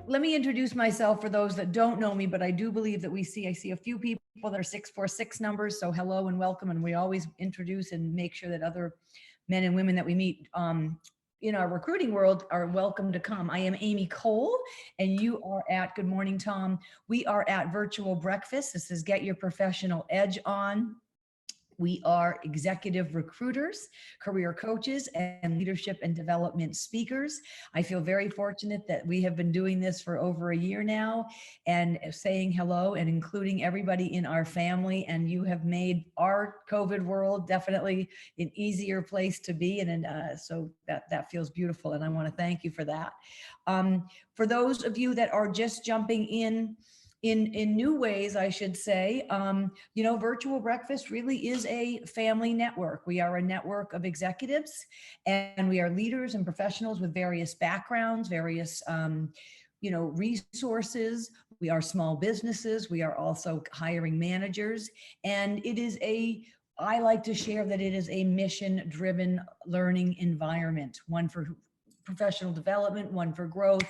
Let me introduce myself for those that don't know me, but I do believe that I see a few people that are 646 numbers. So hello and welcome. And we always introduce and make sure that other men and women that we meet in our recruiting world are welcome to come. I am Amy Cole, and you are at, good morning, Tom. We are at Virtual Breakfast. This is Get Your Professional Edge On. We are executive recruiters, career coaches, and leadership and development speakers. I feel very fortunate that we have been doing this for over a year now and saying hello and including everybody in our family. And you have made our COVID world definitely an easier place to be. So that feels beautiful. And I want to thank you for that. For those of you that are just jumping in new ways, I should say, Virtual Breakfast really is a family network. We are a network of executives, and we are leaders and professionals with various backgrounds, various, resources. We are small businesses. We are also hiring managers. And I like to share that it is a mission-driven learning environment, one for professional development, one for growth,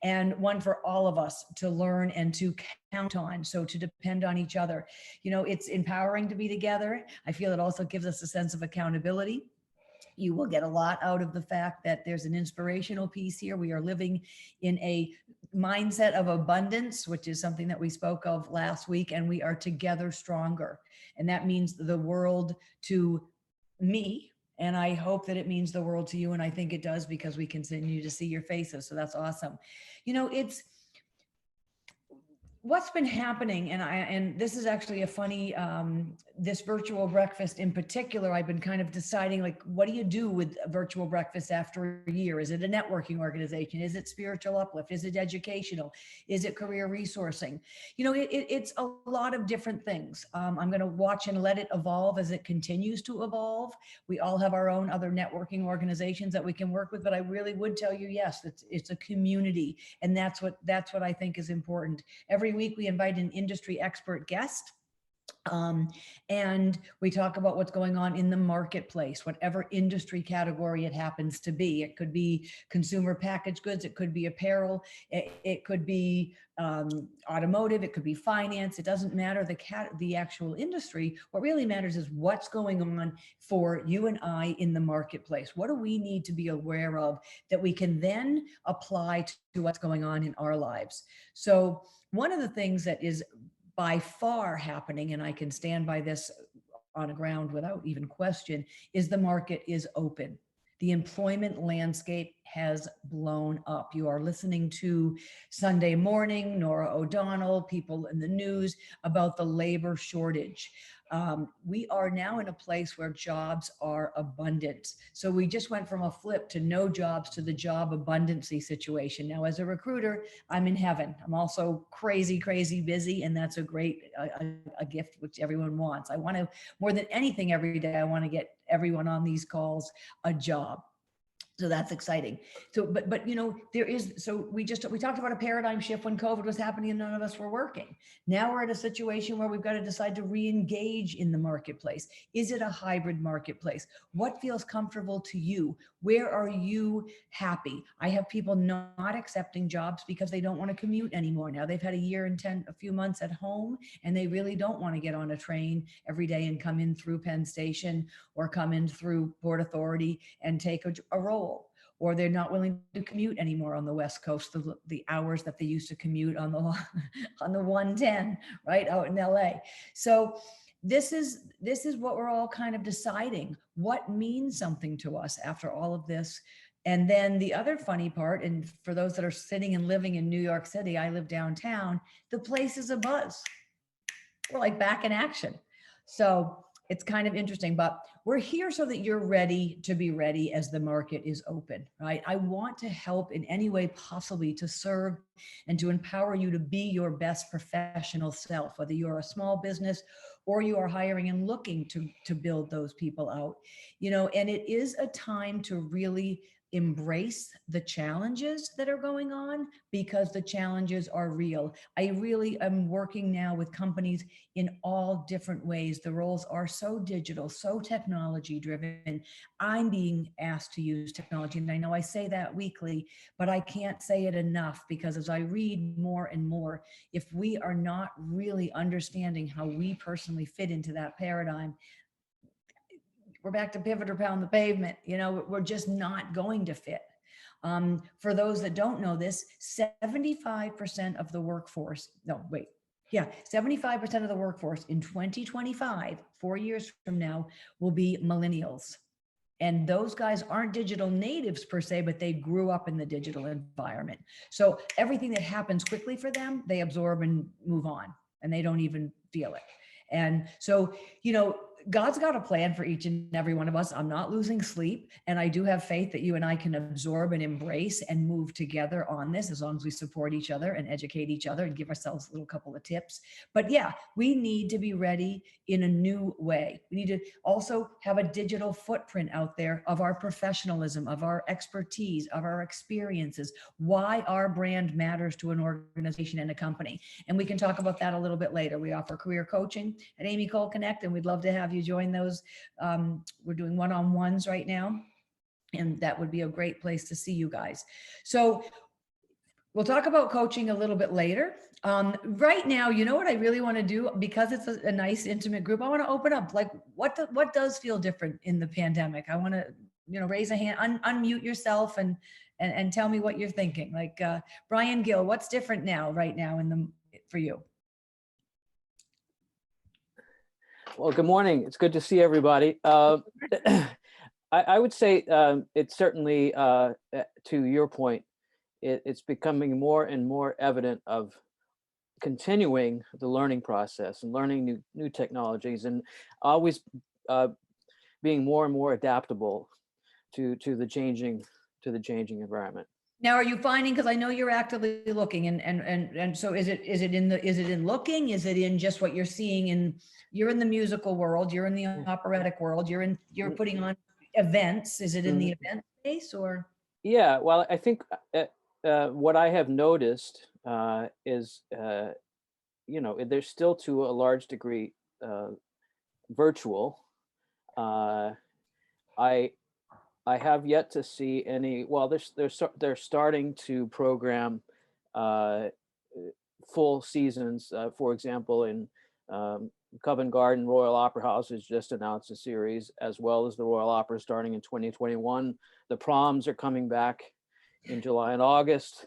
and one for all of us to learn and to count on. So to depend on each other. It's empowering to be together. I feel it also gives us a sense of accountability. You will get a lot out of the fact that there's an inspirational piece here. We are living in a mindset of abundance, which is something that we spoke of last week, and we are together stronger. And that means the world to me, and I hope that it means the world to you. And I think it does, because we continue to see your faces. So that's awesome. It's what's been happening, and this is actually a funny, this virtual breakfast in particular, I've been kind of deciding, like, what do you do with a virtual breakfast after a year? Is it a networking organization? Is it spiritual uplift? Is it educational? Is it career resourcing? It's a lot of different things. I'm going to watch and let it evolve as it continues to evolve. We all have our own other networking organizations that we can work with, but I really would tell you, yes, it's a community, and that's what I think is important. Every week we invite an industry expert guest, and we talk about what's going on in the marketplace, whatever industry category it happens to be. It could be consumer packaged goods, it could be apparel, it could be automotive, it could be finance. It doesn't matter the actual industry. What really matters is what's going on for you and I in the marketplace. What do we need to be aware of that we can then apply to what's going on in our lives? So one of the things that is by far happening, and I can stand by this on the ground without even question, is the market is open. The employment landscape has blown up. You are listening to Sunday Morning, Nora O'Donnell, people in the news about the labor shortage. We are now in a place where jobs are abundant. So we just went from a flip to no jobs to the job abundancy situation. Now, as a recruiter, I'm in heaven. I'm also crazy, crazy busy. And that's a great, a gift which everyone wants. I want to, more than anything every day, I want to get everyone on these calls a job. So that's exciting. So, but we talked about a paradigm shift when COVID was happening and none of us were working. Now we're at a situation where we've got to decide to re-engage in the marketplace. Is it a hybrid marketplace? What feels comfortable to you? Where are you happy? I have people not accepting jobs because they don't want to commute anymore. Now they've had a few months at home, and they really don't want to get on a train every day and come in through Penn Station or come in through Port Authority and take a role. Or they're not willing to commute anymore on the West Coast, the hours that they used to commute on the 110, right, out in LA. So this is what we're all kind of deciding. What means something to us after all of this? And then the other funny part, and for those that are sitting and living in New York City, I live downtown, the place is abuzz. We're like back in action. So it's kind of interesting, but we're here so that you're ready to be ready as the market is open, right? I want to help in any way possibly to serve and to empower you to be your best professional self, whether you're a small business or you are hiring and looking to build those people out, and it is a time to really embrace the challenges that are going on, because the challenges are real. I really am working now with companies in all different ways. The roles are so digital, so technology driven. I'm being asked to use technology. And I know I say that weekly, but I can't say it enough, because as I read more and more, if we are not really understanding how we personally fit into that paradigm, we're back to pivot or pound the pavement. You know, we're just not going to fit. For those that don't know this, 75% of the workforce, no, wait, yeah, 75% of the workforce in 2025, 4 years from now, will be millennials. And those guys aren't digital natives per se, but they grew up in the digital environment. So everything that happens quickly for them, they absorb and move on, and they don't even feel it. And so, you know, God's got a plan for each and every one of us. I'm not losing sleep. And I do have faith that you and I can absorb and embrace and move together on this, as long as we support each other and educate each other and give ourselves a little couple of tips. But yeah, we need to be ready in a new way. We need to also have a digital footprint out there of our professionalism, of our expertise, of our experiences, why our brand matters to an organization and a company. And we can talk about that a little bit later. We offer career coaching at Amy Cole Connect, and we'd love to have you join those. We're doing one-on-ones right now, and that would be a great place to see you guys. So we'll talk about coaching a little bit later. Right now, you know what I really want to do, because it's a nice intimate group, I want to open up, like, what does feel different in the pandemic? I want to, you know, raise a hand, unmute yourself and tell me what you're thinking. Like, Brian Gill, what's different now, right now for you? Well, good morning. It's good to see everybody. I would say it's certainly, to your point, it's becoming more and more evident of continuing the learning process and learning new technologies, and always being more and more adaptable to the changing environment. Now, are you finding, because I know you're actively looking, and so is it in looking? Is it in just what you're seeing you're in the musical world, you're in the operatic world, you're putting on events. Is it in the event space, or? Yeah, well, I think what I have noticed is, you know, there's still to a large degree virtual. I have yet to see any. Well, they're starting to program full seasons. For example, in Covent Garden, Royal Opera House has just announced a series, as well as the Royal Opera starting in 2021. The Proms are coming back in July and August.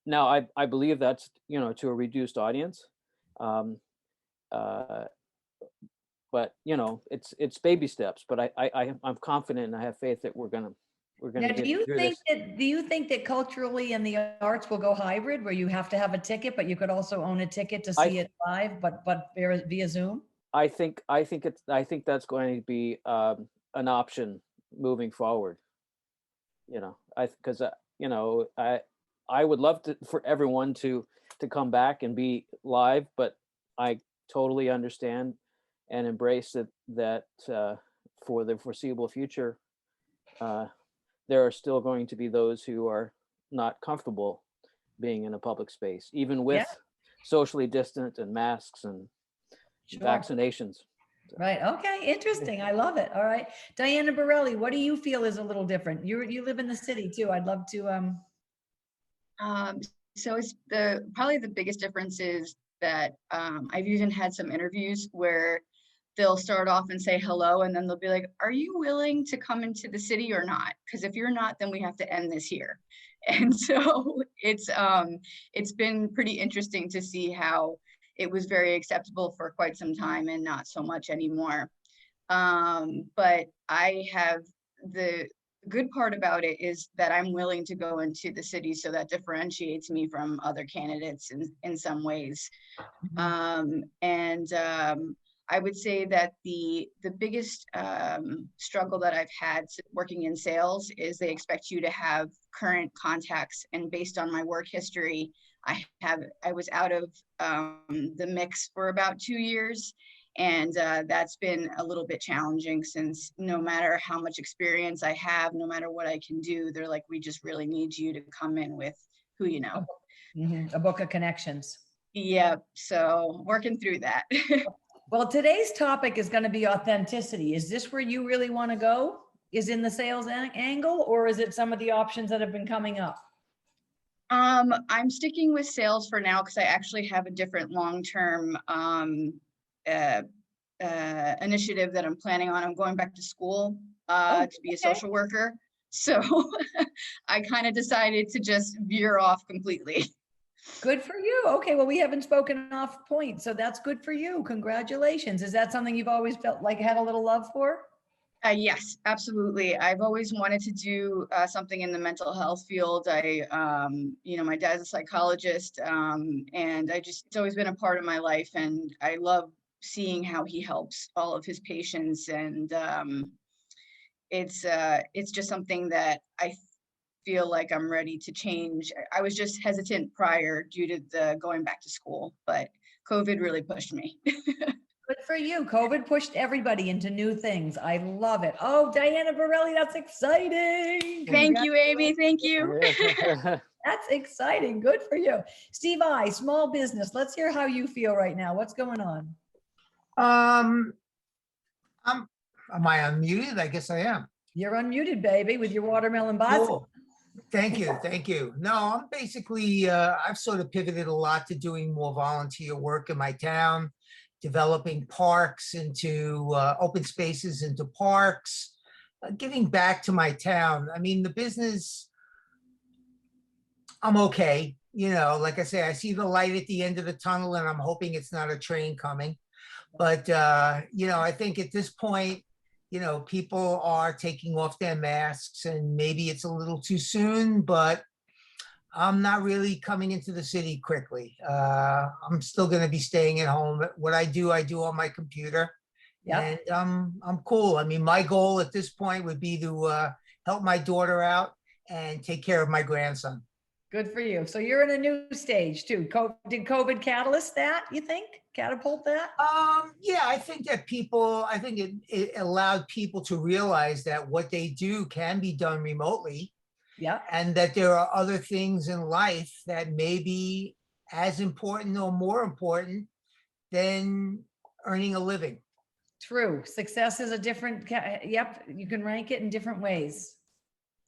Now, I believe that's, you know, to a reduced audience. But you know, it's baby steps. But I'm confident and I have faith that we're gonna Now, get through this. do you think that culturally and the arts will go hybrid, where you have to have a ticket, but you could also own a ticket to see it live, but via Zoom? I think that's going to be an option moving forward. You know, because you know, I would love for everyone to come back and be live, but I totally understand and embrace that for the foreseeable future, there are still going to be those who are not comfortable being in a public space, even with socially distant and masks and vaccinations. Right. Okay. Interesting. I love it. All right. Diana Borelli, what do you feel is a little different? You live in the city too. I'd love to. So it's probably the biggest difference is that I've even had some interviews where they'll start off and say hello, and then they'll be like, "Are you willing to come into the city or not? Because if you're not, then we have to end this here." And so it's been pretty interesting to see how it was very acceptable for quite some time and not so much anymore. But I have the good part about it is that I'm willing to go into the city, so that differentiates me from other candidates in some ways. I would say that the biggest struggle that I've had working in sales is they expect you to have current contacts, and based on my work history, I was out of the mix for about 2 years, And that's been a little bit challenging, since no matter how much experience I have, no matter what I can do, they're like, we just really need you to come in with who you know. A book of connections. Yeah, so working through that. Well, today's topic is going to be authenticity. Is this where you really want to go? Is in the sales angle, or is it some of the options that have been coming up? I'm sticking with sales for now, because I actually have a different long-term initiative that I'm planning on. I'm going back to school to be a social worker. So I kind of decided to just veer off completely. Good for you. Okay, well, we haven't spoken off point, so that's good for you. Congratulations. Is that something you've always felt like had a little love for? Yes, absolutely. I've always wanted to do something in the mental health field. My dad's a psychologist, and it's always been a part of my life, and I love seeing how he helps all of his patients. And it's just something that I feel like I'm ready to change. I was just hesitant prior due to the going back to school, but COVID really pushed me. Good for you. COVID pushed everybody into new things. I love it. Oh, Diana Borelli, that's exciting. Thank you, Amy. Thank you. That's exciting. Good for you. Steve I, small business. Let's hear how you feel right now. What's going on? Am I unmuted? I guess I am. You're unmuted, baby, with your watermelon buzz. Cool. Thank you. Thank you. No, I'm basically, I've sort of pivoted a lot to doing more volunteer work in my town, developing parks into open spaces into parks, giving back to my town. I mean, the business, I'm okay. Like I say, I see the light at the end of the tunnel, and I'm hoping it's not a train coming. But, I think at this point, people are taking off their masks, and maybe it's a little too soon, but I'm not really coming into the city quickly. I'm still going to be staying at home. What I do on my computer. Yeah. And I'm cool. I mean, my goal at this point would be to help my daughter out and take care of my grandson. Good for you. So you're in a new stage too. Did COVID catalyst that, you think? Catapult that? Yeah, I think that it allowed people to realize that what they do can be done remotely. Yeah. And that there are other things in life that may be as important or more important than earning a living. True. Success is a different, yep, you can rank it in different ways.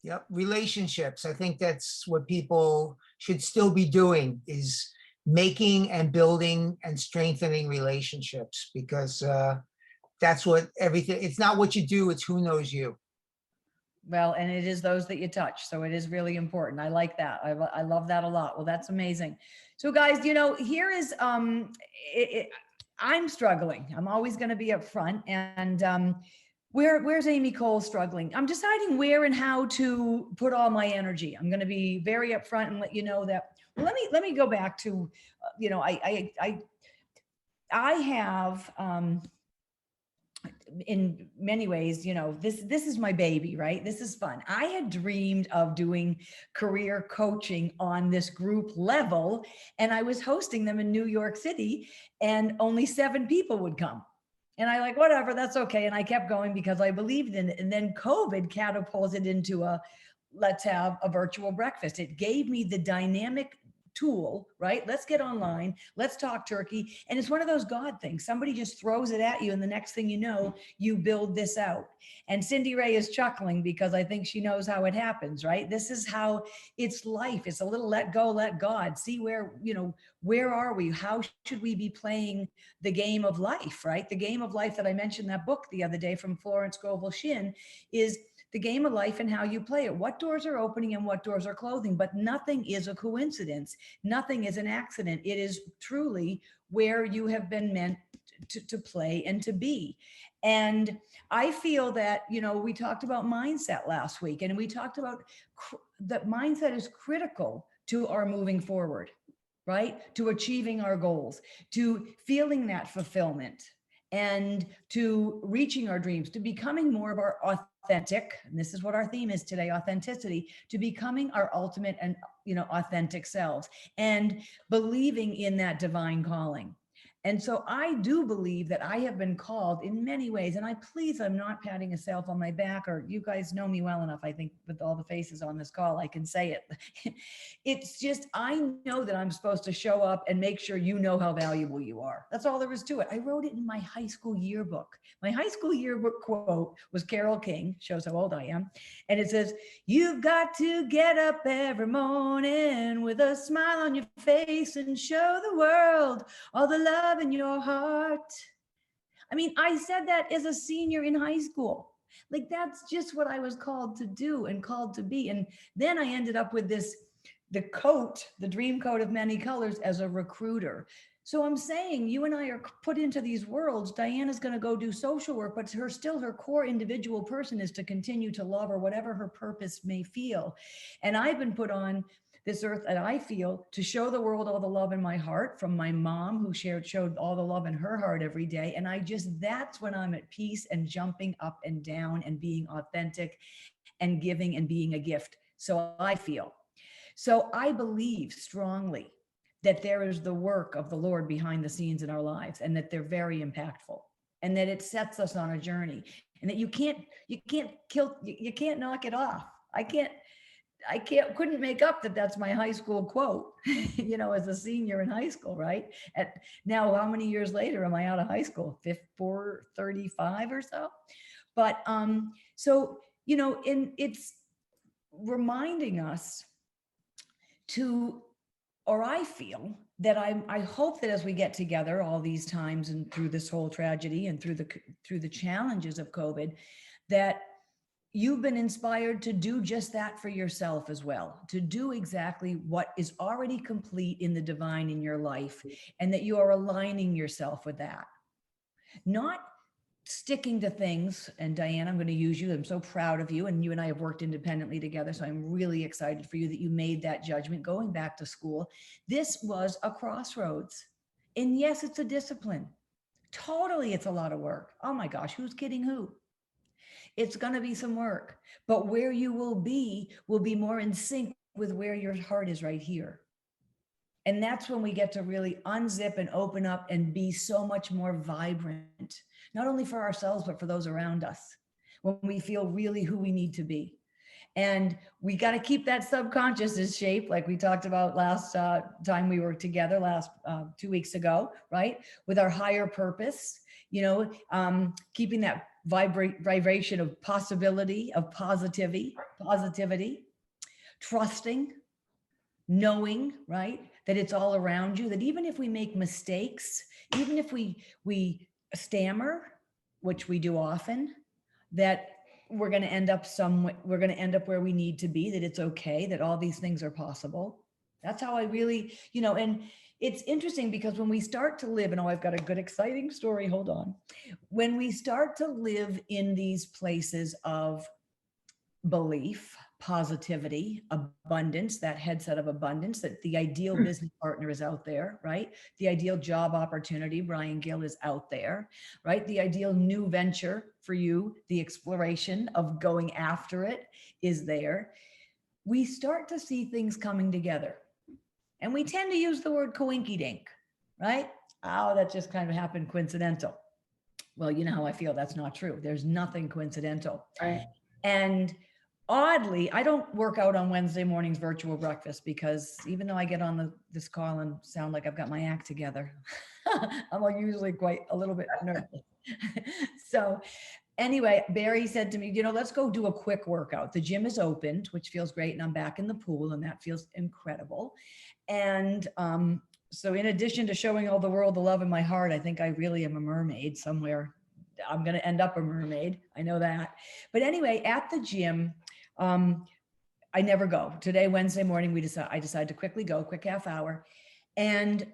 Yep. Relationships. I think that's what people should still be doing, is making and building and strengthening relationships, because that's what everything, it's not what you do, it's who knows you. Well, and it is those that you touch. So it is really important. I like that. I love that a lot. Well, that's amazing. So guys, here is, I'm struggling. I'm always going to be up front. And where's Amy Cole struggling? I'm deciding where and how to put all my energy. I'm going to be very upfront and let you know that. Well, let me go back to, I have, in many ways, this is my baby, right? This is fun. I had dreamed of doing career coaching on this group level, and I was hosting them in New York City, and only 7 people would come. And I like, whatever, that's okay. And I kept going because I believed in it. And then COVID catapulted into let's have a virtual breakfast. It gave me the dynamic tool, right? Let's get online. Let's talk turkey. And it's one of those God things. Somebody just throws it at you, and the next thing you know, you build this out. And Cindy Ray is chuckling because I think she knows how it happens, right? This is how it's life. It's a little let go, let God. See where are we? How should we be playing the game of life, right? The game of life that I mentioned, that book the other day from Florence Scovel Shinn, is the game of life and how you play it. What doors are opening and what doors are closing, but nothing is a coincidence. Nothing is an accident. It is truly where you have been meant to play and to be. And I feel that, we talked about mindset last week, and we talked about that mindset is critical to our moving forward, right? To achieving our goals, to feeling that fulfillment, and to reaching our dreams, to becoming more of our authentic, and this is what our theme is today, authenticity, to becoming our ultimate and authentic selves, and believing in that divine calling. And so I do believe that I have been called in many ways, and I'm not patting myself on my back, or you guys know me well enough. I think with all the faces on this call, I can say it. It's just, I know that I'm supposed to show up and make sure you know how valuable you are. That's all there is to it. I wrote it in my high school yearbook. My high school yearbook quote was Carole King, shows how old I am. And it says, "You've got to get up every morning with a smile on your face and show the world all the love in your heart." I mean, I said that as a senior in high school. Like, that's just what I was called to do and called to be. And then I ended up with the coat, the dream coat of many colors, as a recruiter. So I'm saying you and I are put into these worlds. Diana's going to go do social work, but her core individual person is to continue to love, or whatever her purpose may feel. And I've been put on this earth, and I feel, to show the world all the love in my heart from my mom, who showed all the love in her heart every day. And that's when I'm at peace and jumping up and down and being authentic and giving and being a gift. So I believe strongly that there is the work of the Lord behind the scenes in our lives, and that they're very impactful, and that it sets us on a journey, and that you can't knock it off. Couldn't make up that that's my high school quote, as a senior in high school, right? Now, how many years later am I out of high school? 35 or so. But, and it's reminding us I feel that I hope that as we get together all these times and through this whole tragedy and through the challenges of COVID, that you've been inspired to do just that for yourself as well, to do exactly what is already complete in the divine in your life, and that you are aligning yourself with that. Not sticking to things. And Diana, I'm going to use you. I'm so proud of you. And you and I have worked independently together. So I'm really excited for you that you made that judgment going back to school. This was a crossroads. And yes, it's a discipline. Totally, it's a lot of work. Oh my gosh, who's kidding who? It's going to be some work, but where you will be more in sync with where your heart is right here. And that's when we get to really unzip and open up and be so much more vibrant, not only for ourselves, but for those around us, when we feel really who we need to be. And we got to keep that subconscious in shape, like we talked about last time we were together, 2 weeks ago, right? With our higher purpose, keeping that vibration of possibility, of positivity, trusting, knowing, right, that it's all around you, that even if we make mistakes, even if we stammer, which we do often, that we're going to end up where we need to be, that it's okay, that all these things are possible. That's how I really, and it's interesting because when we start to live, and I've got a good, exciting story, hold on. When we start to live in these places of belief, positivity, abundance, that headset of abundance, that the ideal business partner is out there, right? The ideal job opportunity, Brian Gill, is out there, right? The ideal new venture for you, the exploration of going after it, is there. We start to see things coming together. And we tend to use the word coinky-dink, right? Oh, that just kind of happened coincidental. Well, you know how I feel. That's not true. There's nothing coincidental. Right. And oddly, I don't work out on Wednesday mornings virtual breakfast, because even though I get on this call and sound like I've got my act together, I'm usually quite a little bit nervous. So anyway, Barry said to me, let's go do a quick workout. The gym is opened, which feels great. And I'm back in the pool, and that feels incredible. And so in addition to showing all the world the love in my heart, I think I really am a mermaid somewhere. I'm going to end up a mermaid. I know that. But anyway, at the gym, I never go. Today, Wednesday morning, I decided to quickly go, quick half hour. And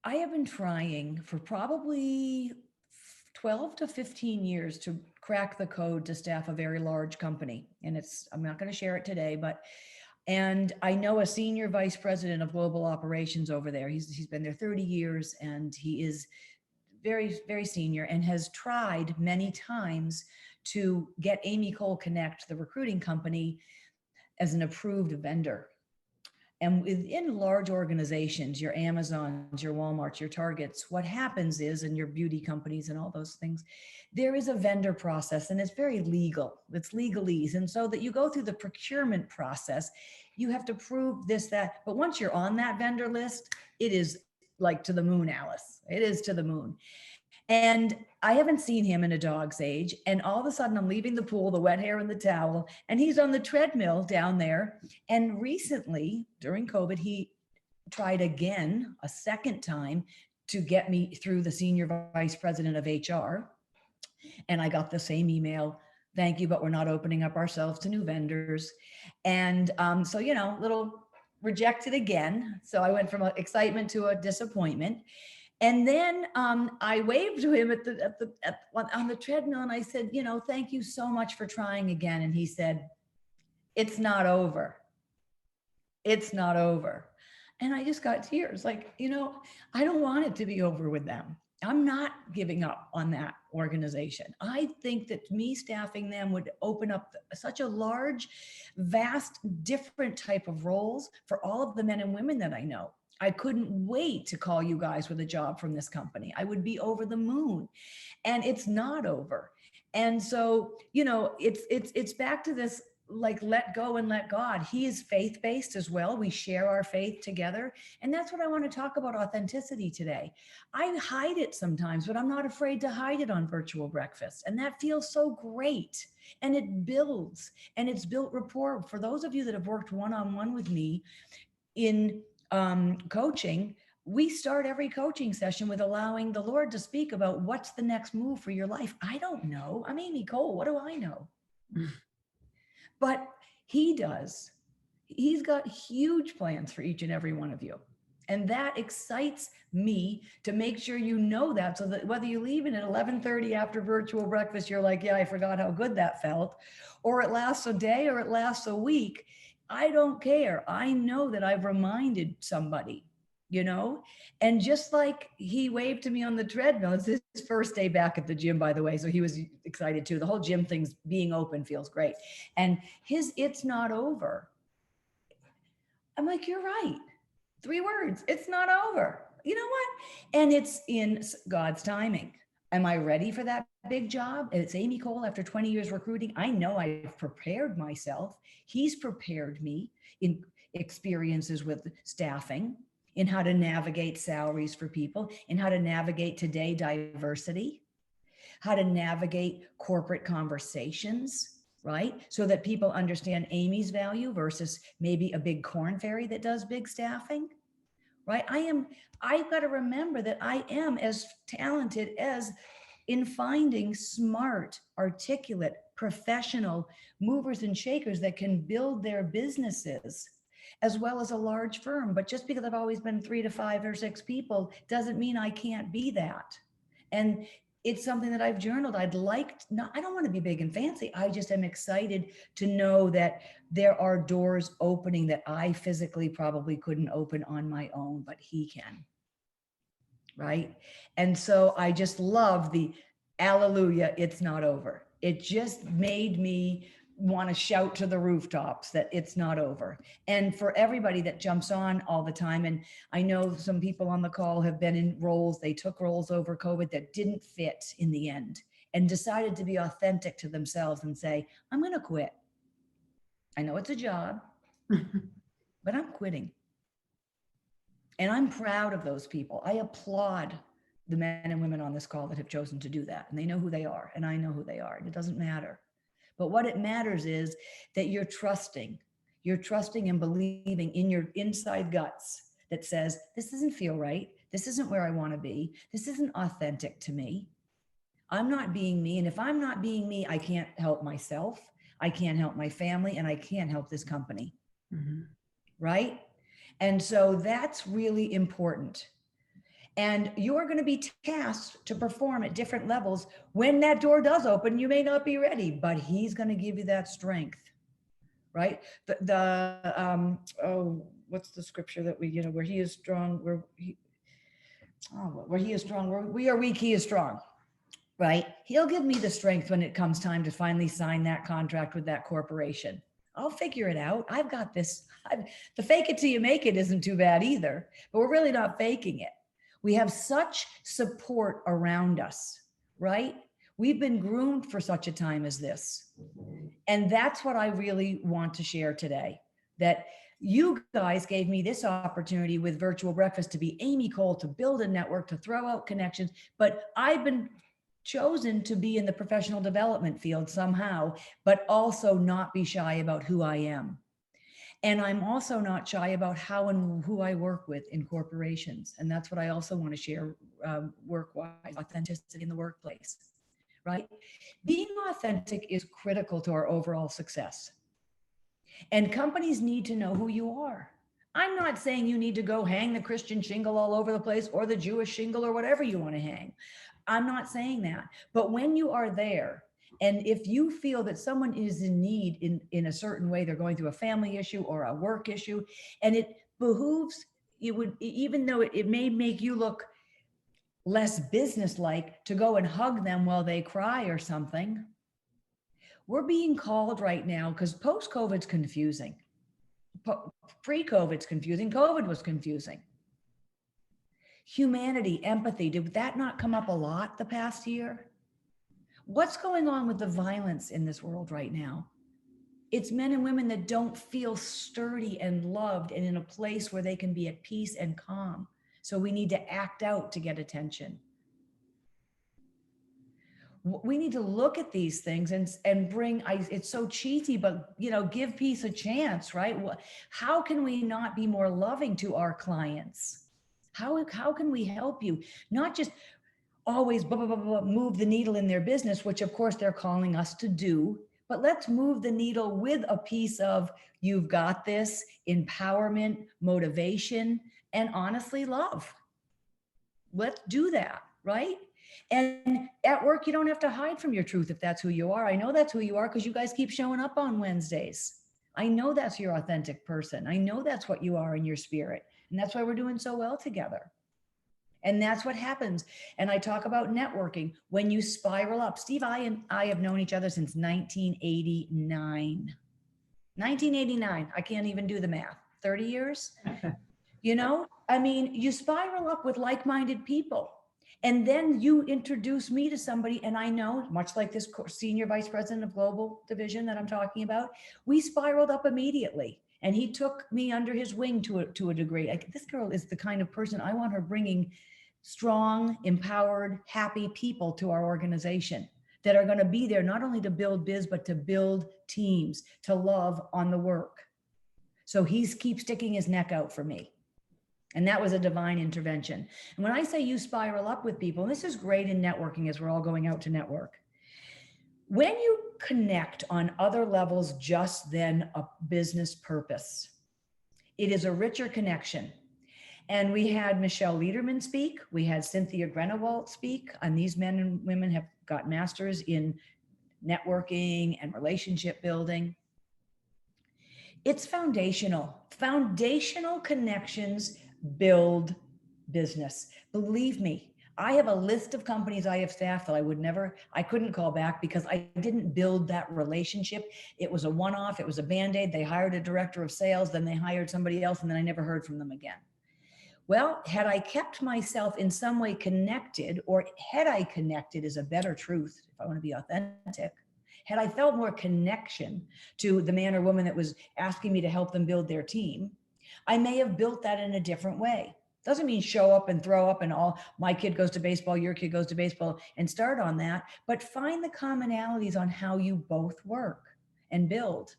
I have been trying for probably 12 to 15 years to crack the code to staff a very large company. And I'm not going to share it today, and I know a senior vice president of global operations over there. He's been there 30 years, and he is very, very senior, and has tried many times to get Amy Cole Connect, the recruiting company, as an approved vendor. And within large organizations, your Amazons, your Walmarts, your Targets, what happens is, and your beauty companies and all those things, there is a vendor process and it's very legal. It's legalese. And so that you go through the procurement process, you have to prove this, that. But once you're on that vendor list, it is like to the moon, Alice. It is to the moon. And I haven't seen him in a dog's age. And all of a sudden, I'm leaving the pool, the wet hair and the towel, and he's on the treadmill down there. And recently, during COVID, he tried again, a second time, to get me through the senior vice president of HR. And I got the same email. Thank you, but we're not opening up ourselves to new vendors. And so, little rejected again. So I went from excitement to a disappointment. And then I waved to him on the treadmill and I said, thank you so much for trying again. And he said, it's not over. It's not over. And I just got tears. Like, I don't want it to be over with them. I'm not giving up on that organization. I think that me staffing them would open up such a large, vast, different type of roles for all of the men and women that I know. I couldn't wait to call you guys with a job from this company. I would be over the moon, and it's not over. And so, it's back to this, like, let go and let God. He is faith-based as well. We share our faith together. And that's what I want to talk about, authenticity today. I hide it sometimes, but I'm not afraid to hide it on Virtual Breakfast. And that feels so great. And it builds, and it's built rapport. For those of you that have worked one-on-one with me in coaching, we start every coaching session with allowing the Lord to speak about what's the next move for your life. I don't know. I'm Amy Cole. What do I know? But he does. He's got huge plans for each and every one of you. And that excites me to make sure you know that, so that whether you leave in at 11:30 after Virtual Breakfast, you're like, yeah, I forgot how good that felt, or it lasts a day or it lasts a week. I don't care. I know that I've reminded somebody, and just like he waved to me on the treadmill, it's his first day back at the gym, by the way. So he was excited too. The whole gym thing's being open feels great. And it's not over. I'm like, you're right. 3 words. It's not over. You know what? And it's in God's timing. Am I ready for that big job? It's Amy Cole after 20 years recruiting. I know I've prepared myself. He's prepared me in experiences with staffing, in how to navigate salaries for people, in how to navigate today diversity, how to navigate corporate conversations, right? So that people understand Amy's value versus maybe a big corn fairy that does big staffing, right? I've got to remember that I am as talented as in finding smart, articulate, professional movers and shakers that can build their businesses as well as a large firm. But just because I've always been 3 to 5 or 6 people doesn't mean I can't be that. And it's something that I've journaled. I don't want to be big and fancy. I just am excited to know that there are doors opening that I physically probably couldn't open on my own, but he can. Right? And so I just love the alleluia, it's not over. It just made me want to shout to the rooftops that it's not over. And for everybody that jumps on all the time, and I know some people on the call have been in roles, they took roles over COVID that didn't fit in the end and decided to be authentic to themselves and say, I'm going to quit. I know it's a job, but I'm quitting. And I'm proud of those people. I applaud the men and women on this call that have chosen to do that. And they know who they are, and I know who they are. And it doesn't matter. But what it matters is that you're trusting and believing in your inside guts that says, this doesn't feel right. This isn't where I want to be. This isn't authentic to me. I'm not being me. And if I'm not being me, I can't help myself. I can't help my family, and I can't help this company. Mm-hmm. Right? And so that's really important. And you're going to be tasked to perform at different levels. When that door does open, you may not be ready, but he's going to give you that strength, right? What's the scripture that we, where he is strong, where he is strong, where we are weak, he is strong, right? He'll give me the strength when it comes time to finally sign that contract with that corporation. I'll figure it out. I've got this. The fake it till you make it isn't too bad either, but we're really not faking it. We have such support around us, right? We've been groomed for such a time as this. And that's what I really want to share today, that you guys gave me this opportunity with Virtual Breakfast to be Amy Cole, to build a network, to throw out connections, but I've been chosen to be in the professional development field somehow, but also not be shy about who I am. And I'm also not shy about how and who I work with in corporations. And that's what I also want to share work-wise, authenticity in the workplace, right? Being authentic is critical to our overall success. And companies need to know who you are. I'm not saying you need to go hang the Christian shingle all over the place or the Jewish shingle or whatever you want to hang. I'm not saying that. But when you are there, and if you feel that someone is in need in a certain way, they're going through a family issue or a work issue, and it behooves, it would, even though it may make you look less businesslike, to go and hug them while they cry or something. We're being called right now because post-COVID's confusing. Pre-COVID's confusing. COVID was confusing. Humanity, empathy, did that not come up a lot the past year? What's going on with the violence in this world right now? It's men and women that don't feel sturdy and loved and in a place where they can be at peace and calm. So we need to act out to get attention. We need to look at these things and bring, it's so cheesy, but give peace a chance, right? How can we not be more loving to our clients? How can we help you? Not just always blah, blah, blah, blah, move the needle in their business, which of course they're calling us to do, but let's move the needle with a piece of you've got this, empowerment, motivation, and honestly, love. Let's do that, right? And at work, you don't have to hide from your truth if that's who you are. I know that's who you are because you guys keep showing up on Wednesdays. I know that's your authentic person. I know that's what you are in your spirit. And that's why we're doing so well together. And that's what happens. And I talk about networking. When you spiral up, Steve, I have known each other since 1989. 1989. I can't even do the math. 30 years? You spiral up with like-minded people. And then you introduce me to somebody, and I know, much like this senior vice president of global division that I'm talking about, we spiraled up immediately. And he took me under his wing to a degree. This girl is the kind of person I want her bringing strong, empowered, happy people to our organization that are going to be there not only to build biz, but to build teams, to love on the work. So he keeps sticking his neck out for me. And that was a divine intervention. And when I say you spiral up with people, and this is great in networking as we're all going out to network, when you connect on other levels just than a business purpose, it is a richer connection. And we had Michelle Liederman speak. We had Cynthia Grenewald speak. And these men and women have got masters in networking and relationship building. It's foundational. Foundational connections build business. Believe me, I have a list of companies I have staffed that I couldn't call back because I didn't build that relationship. It was a one-off, it was a Band-Aid. They hired a director of sales, then they hired somebody else, and then I never heard from them again. Well, had I kept myself in some way connected, or had I connected is a better truth, if I want to be authentic, had I felt more connection to the man or woman that was asking me to help them build their team, I may have built that in a different way. Doesn't mean show up and throw up and all, my kid goes to baseball, your kid goes to baseball, and start on that, but find the commonalities on how you both work and build.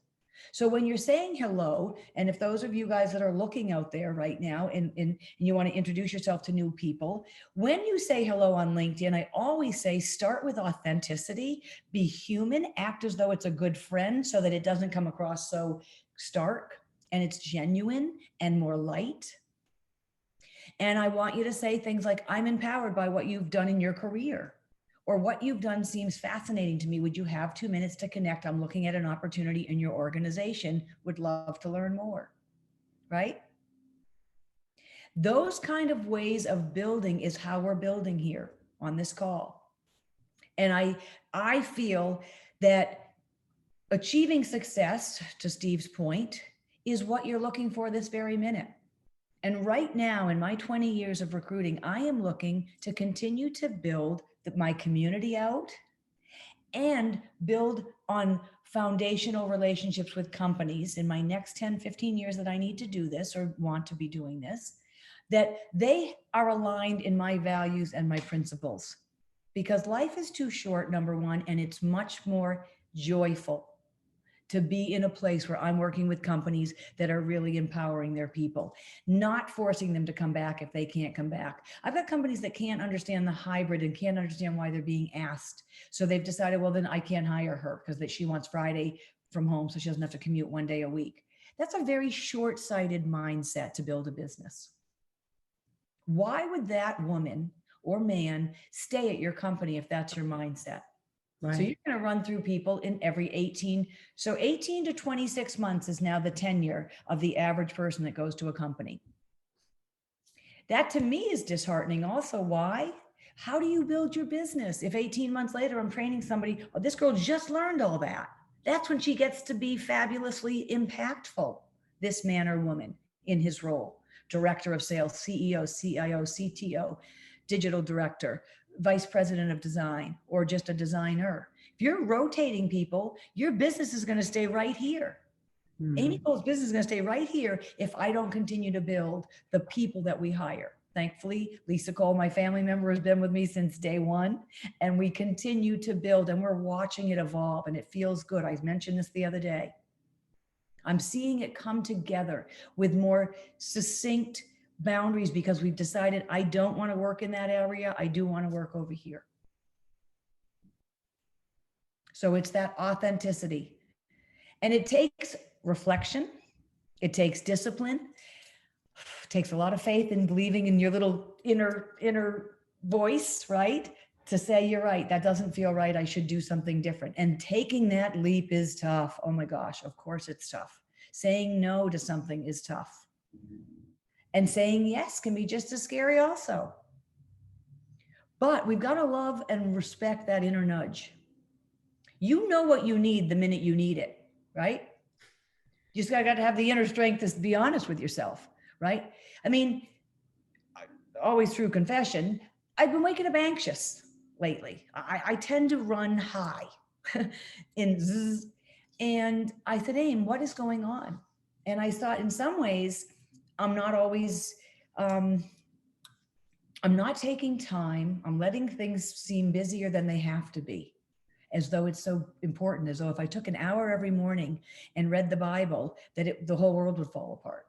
So when you're saying hello, and if those of you guys that are looking out there right now and you want to introduce yourself to new people, when you say hello on LinkedIn, I always say start with authenticity, be human, act as though it's a good friend so that it doesn't come across so stark and it's genuine and more light. And I want you to say things like, I'm empowered by what you've done in your career. Or what you've done seems fascinating to me. Would you have 2 minutes to connect? I'm looking at an opportunity in your organization. Would love to learn more, right? Those kind of ways of building is how we're building here on this call. And I feel that achieving success, to Steve's point, is what you're looking for this very minute. And right now, in my 20 years of recruiting, I am looking to continue to build my community out and build on foundational relationships with companies in my next 10, 15 years that I need to do this or want to be doing this, that they are aligned in my values and my principles. Because life is too short, number one, and it's much more joyful to be in a place where I'm working with companies that are really empowering their people, not forcing them to come back if they can't come back. I've got companies that can't understand the hybrid and can't understand why they're being asked. So they've decided, well, then I can't hire her because she wants Friday from home so she doesn't have to commute 1 day a week. That's a very short-sighted mindset to build a business. Why would that woman or man stay at your company if that's your mindset? Right. So you're going to run through people in every 18. So 18 to 26 months is now the tenure of the average person that goes to a company. That to me is disheartening also. Why? How do you build your business? If 18 months later, I'm training somebody, oh, this girl just learned all that. That's when she gets to be fabulously impactful, this man or woman in his role. Director of sales, CEO, CIO, CTO, digital director, vice president of design, or just a designer. If you're rotating people, your business is going to stay right here. Amy Cole's business is going to stay right here if I don't continue to build the people that we hire. Thankfully, Lisa Cole, my family member, has been with me since day one, and we continue to build, and we're watching it evolve, and it feels good. I mentioned this the other day. I'm seeing it come together with more succinct boundaries because we've decided I don't want to work in that area. I do want to work over here. So it's that authenticity. And it takes reflection. It takes discipline. It takes a lot of faith in believing in your little inner voice, right? To say, you're right, that doesn't feel right. I should do something different. And taking that leap is tough. Oh my gosh, of course it's tough. Saying no to something is tough. And saying yes can be just as scary also. But we've got to love and respect that inner nudge. You know what you need the minute you need it, right? You just got to have the inner strength to be honest with yourself, right? I mean, always through confession, I've been waking up anxious lately. I tend to run high in zzz. And I said, Aim, what is going on? And I thought in some ways, I'm not always, I'm not taking time. I'm letting things seem busier than they have to be, as though it's so important, as though if I took an hour every morning and read the Bible, that the whole world would fall apart.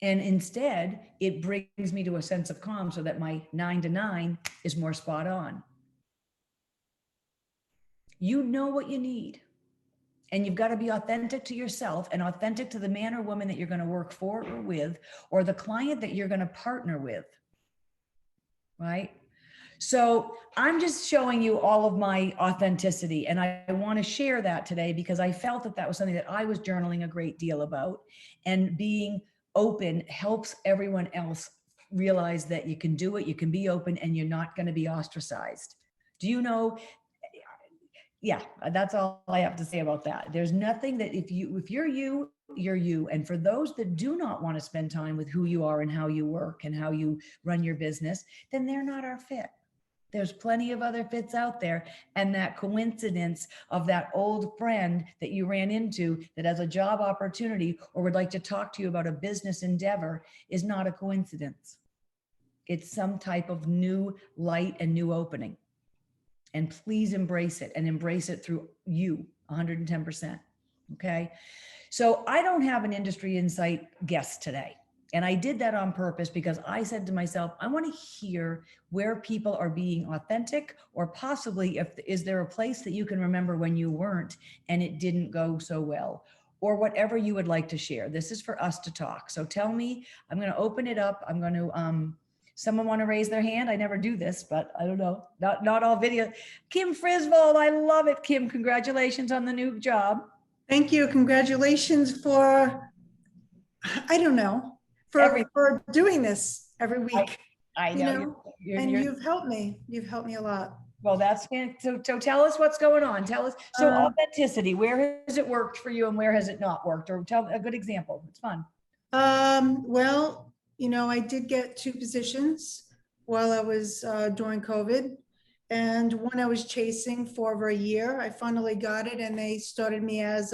And instead, it brings me to a sense of calm so that my 9 to 9 is more spot on. You know what you need. And you've got to be authentic to yourself and authentic to the man or woman that you're going to work for or with, or the client that you're going to partner with, right? So I'm just showing you all of my authenticity. And I want to share that today because I felt that that was something that I was journaling a great deal about. And being open helps everyone else realize that you can do it, you can be open, and you're not going to be ostracized. Do you know? Yeah, that's all I have to say about that. There's nothing that if you're you, you're you. And for those that do not want to spend time with who you are and how you work and how you run your business, then they're not our fit. There's plenty of other fits out there. And that coincidence of that old friend that you ran into that has a job opportunity or would like to talk to you about a business endeavor is not a coincidence. It's some type of new light and new opening. And please embrace it, and embrace it through you 110%. Okay. So I don't have an industry insight guest today. And I did that on purpose because I said to myself, I want to hear where people are being authentic, or possibly is there a place that you can remember when you weren't and it didn't go so well, or whatever you would like to share. This is for us to talk. So tell me, I'm going to open it up. I'm going to, someone want to raise their hand? I never do this, but I don't know. Not all video. Kim Frisvold, I love it. Kim, congratulations on the new job. Thank you. Congratulations for, I don't know, for doing this every week. I know. And you've helped me. You've helped me a lot. Well, that's so tell us what's going on. Tell us. So Uh, authenticity, where has it worked for you and where has it not worked? Or tell a good example. It's fun. Well, I did get two positions while I was during COVID. And one I was chasing for over a year. I finally got it and they started me as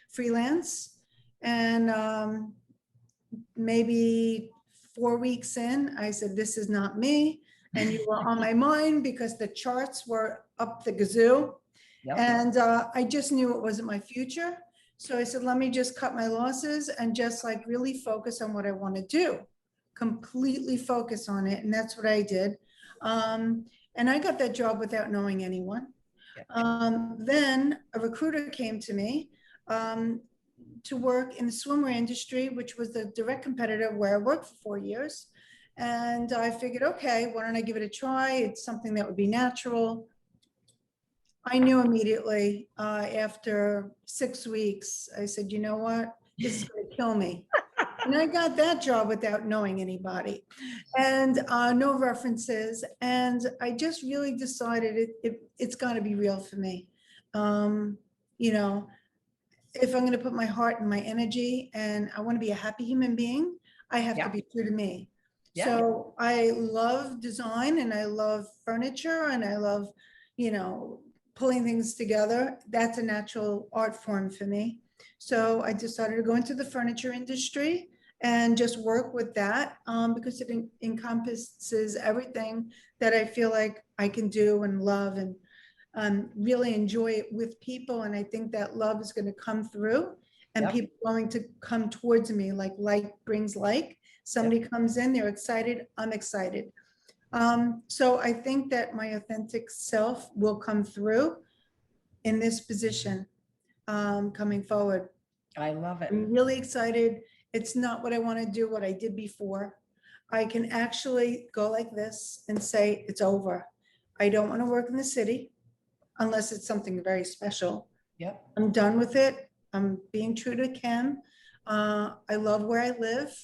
freelance. And maybe 4 weeks in, I said, this is not me. And you were on my mind because the charts were up the gazoo. Yep. And I just knew it wasn't my future. So I said, let me just cut my losses and just like really focus on what I want to do. Completely focus on it. And that's what I did. And I got that job without knowing anyone. Then a recruiter came to me to work in the swimwear industry, which was the direct competitor where I worked for 4 years. And I figured, okay, why don't I give it a try? It's something that would be natural. I knew immediately after 6 weeks, I said, you know what? This is going to kill me. And I got that job without knowing anybody and no references. And I just really decided it's got to be real for me. If I'm going to put my heart and my energy and I want to be a happy human being, I have to be true to me. Yeah. So I love design and I love furniture and I love, pulling things together. That's a natural art form for me. So I decided to go into the furniture industry and just work with that because it encompasses everything that I feel like I can do and love and really enjoy it with people. And I think that love is going to come through and people are going to come towards me like brings like. Somebody comes in, they're excited, I'm excited. So I think that my authentic self will come through in this position coming forward. I love it. I'm really excited. It's not what I want to do, what I did before. I can actually go like this and say, it's over. I don't want to work in the city unless it's something very special. Yep. I'm done with it. I'm being true to Kim. I love where I live.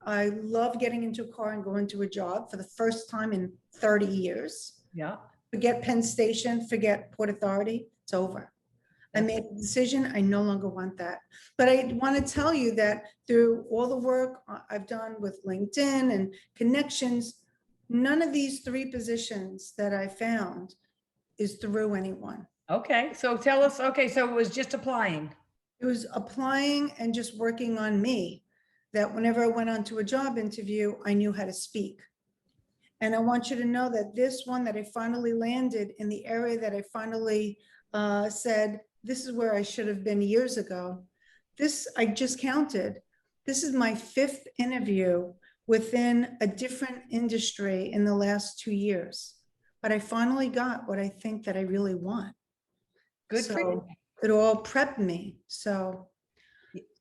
I love getting into a car and going to a job for the first time in 30 years. Yeah. Forget Penn Station, forget Port Authority, it's over. I made a decision, I no longer want that. But I want to tell you that through all the work I've done with LinkedIn and connections, none of these 3 positions that I found is through anyone. Okay. So tell us, okay. So it was just applying. It was applying and just working on me, that whenever I went on to a job interview, I knew how to speak. And I want you to know that this one that I finally landed in the area that I finally said, this is where I should have been years ago. This, I just counted. This is my 5th interview within a different industry in the last 2 years. But I finally got what I think that I really want. Good for you. It all prepped me. So